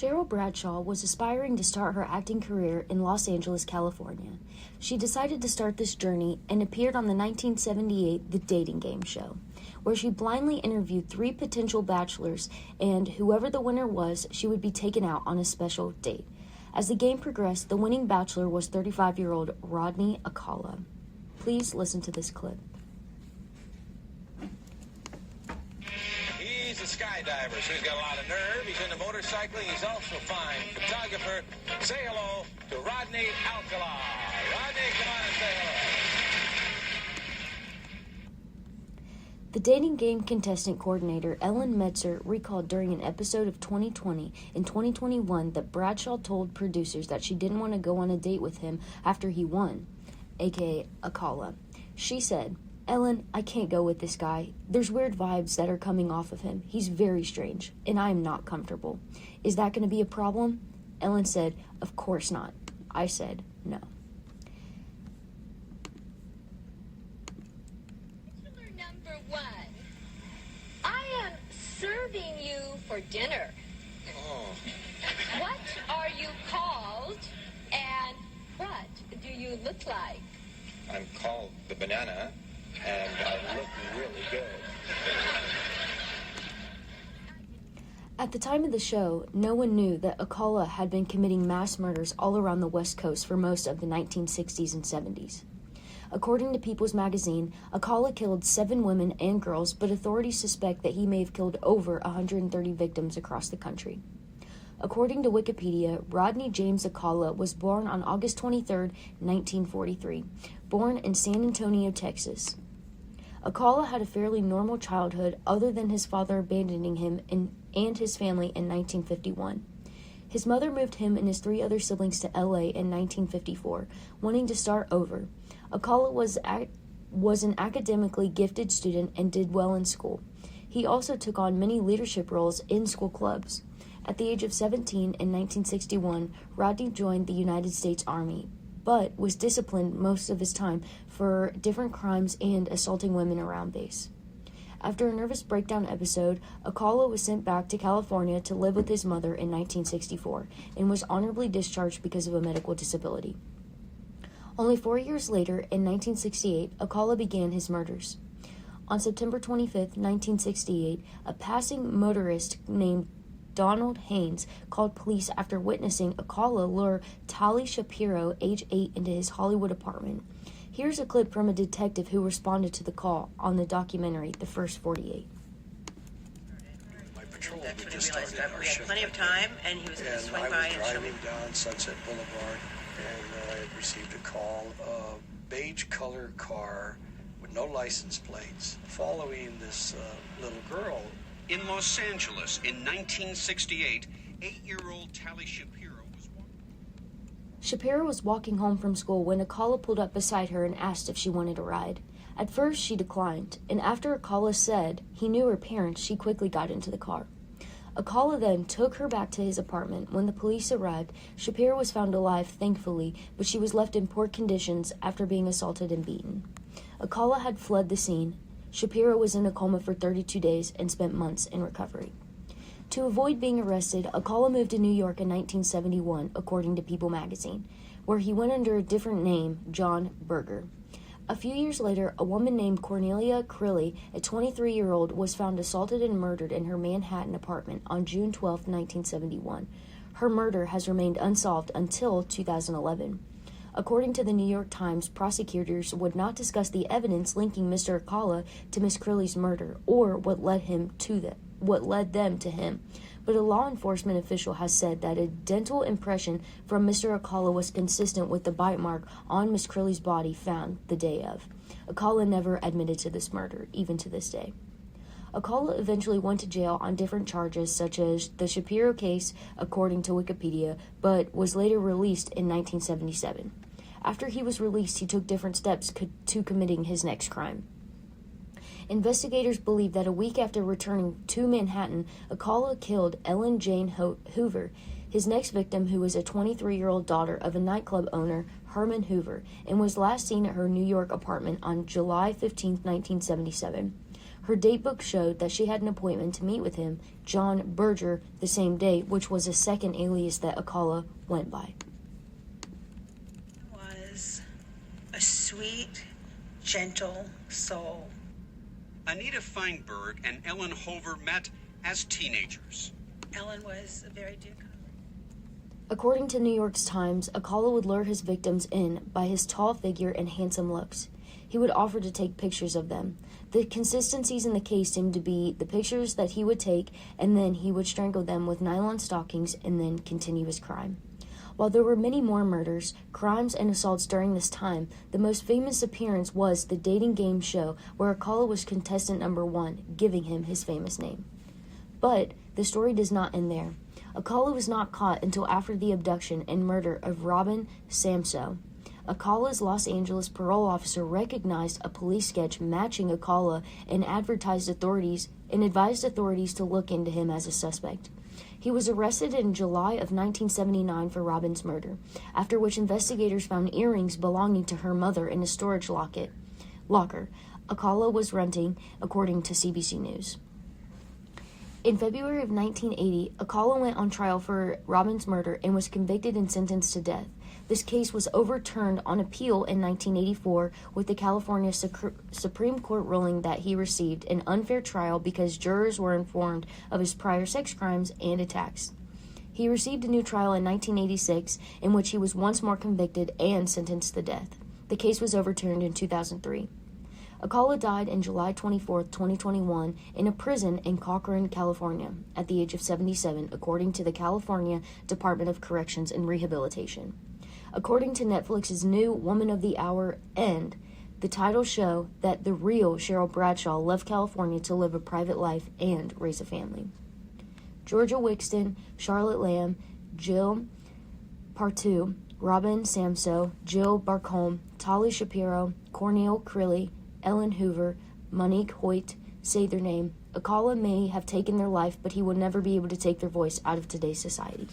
Cheryl Bradshaw was aspiring to start her acting career in Los Angeles, California. She decided to start this journey and appeared on the 1978 The Dating Game show, where she blindly interviewed 3 potential bachelors, and whoever the winner was, she would be taken out on a special date. As the game progressed, the winning bachelor was 35-year-old Rodney A Case. Please listen to this clip. He's a skydiver, so he's got a lot of nerve. He's into motorcycling. He's also fine. Photographer. Say hello to Rodney Alcala. Rodney, come on and say hello. The dating game contestant coordinator Ellen Metzer recalled during an episode of 2020 and 2021 that Bradshaw told producers that she didn't want to go on a date with him after he won, aka Akala. She said, "Ellen, I can't go with this guy. There's weird vibes that are coming off of him. He's very strange, and I am not comfortable. Is that going to be a problem?" Ellen said, "Of course not." I said, "No." Number 1. I am serving you for dinner. Oh. What are you called, and what do you look like? I'm called the banana, and I look really good. At the time of the show, no one knew that Akala had been committing mass murders all around the West Coast for most of the 1960s and 70s. According to People's Magazine, Akala killed 7 women and girls, but authorities suspect that he may have killed over 130 victims across the country. According to Wikipedia, Rodney James Akala was born on August 23, 1943, born in San Antonio, Texas. Akala had a fairly normal childhood other than his father abandoning him and his family in 1951. His mother moved him and his 3 other siblings to LA in 1954, wanting to start over. Akala was an academically gifted student and did well in school. He also took on many leadership roles in school clubs. At the age of 17 in 1961, Rodney joined the United States Army, but was disciplined most of his time for different crimes and assaulting women around base. After a nervous breakdown episode, Akala was sent back to California to live with his mother in 1964 and was honorably discharged because of a medical disability. Only 4 years later, in 1968, Akala began his murders. On September 25, 1968, a passing motorist named Donald Haynes called police after witnessing Akala lure Tali Shapiro, age 8, into his Hollywood apartment. Here's a clip from a detective who responded to the call on the documentary The First 48. My patrol That's had when just he realized started that our we had shift. plenty of time, and he was going to And swing I by was and show driving me. down Sunset Boulevard, and I had received a call, a beige color car with no license plates, following this little girl. In Los Angeles in 1968, 8-year-old Tali Shapiro was walking. Shapiro was walking home from school when Akala pulled up beside her and asked if she wanted a ride. At first, she declined, and after Akala said he knew her parents, she quickly got into the car. Akala then took her back to his apartment. When the police arrived, Shapiro was found alive, thankfully, but she was left in poor conditions after being assaulted and beaten. Akala had fled the scene. Shapiro was in a coma for 32 days and spent months in recovery. To avoid being arrested, Akala moved to New York in 1971, according to People magazine, where he went under a different name, John Berger. A few years later, a woman named Cornelia Crilly, a 23-year-old, was found assaulted and murdered in her Manhattan apartment on June 12, 1971. Her murder has remained unsolved until 2011. According to the New York Times, prosecutors would not discuss the evidence linking Mr. Akala to Miss Crilly's murder or what led them to him. But a law enforcement official has said that a dental impression from Mr. Akala was consistent with the bite mark on Miss Crilly's body found the day of. Akala never admitted to this murder, even to this day. Akala eventually went to jail on different charges, such as the Shapiro case, according to Wikipedia, but was later released in 1977. After he was released, he took different steps to committing his next crime. Investigators believe that a week after returning to Manhattan, Akala killed Ellen Jane Hoover, his next victim, who was a 23-year-old daughter of a nightclub owner, Herman Hoover, and was last seen at her New York apartment on July 15, 1977. Her datebook showed that she had an appointment to meet with him, John Berger, the same day, which was a second alias that Akala went by. Was a sweet, gentle soul. Anita Feinberg and Ellen Hover met as teenagers. Ellen was a very dear colleague. According to New York Times, Akala would lure his victims in by his tall figure and handsome looks. He would offer to take pictures of them. The consistencies in the case seemed to be the pictures that he would take, and then he would strangle them with nylon stockings and then continue his crime. While there were many more murders, crimes, and assaults during this time, the most famous appearance was the dating game show where Akala was contestant number 1, giving him his famous name. But the story does not end there. Akala was not caught until after the abduction and murder of Robin Samso. Akala's Los Angeles parole officer recognized a police sketch matching Akala and advised authorities to look into him as a suspect. He was arrested in July of 1979 for Robin's murder, after which investigators found earrings belonging to her mother in a storage locker Akala was renting, according to CBC News. In February of 1980, Akala went on trial for Robin's murder and was convicted and sentenced to death. This case was overturned on appeal in 1984, with the California Supreme Court ruling that he received an unfair trial because jurors were informed of his prior sex crimes and attacks. He received a new trial in 1986, in which he was once more convicted and sentenced to death. The case was overturned in 2003. Akala died on July 24, 2021, in a prison in Corcoran, California, at the age of 77, according to the California Department of Corrections and Rehabilitation. According to Netflix's new Woman of the Hour, End, the titles show that the real Cheryl Bradshaw left California to live a private life and raise a family. Georgia Wixton, Charlotte Lamb, Jill Partu, Robin Samso, Jill Barcombe, Tali Shapiro, Cornel Crilly, Ellen Hoover, Monique Hoyt say their name. Akala may have taken their life, but he will never be able to take their voice out of today's society.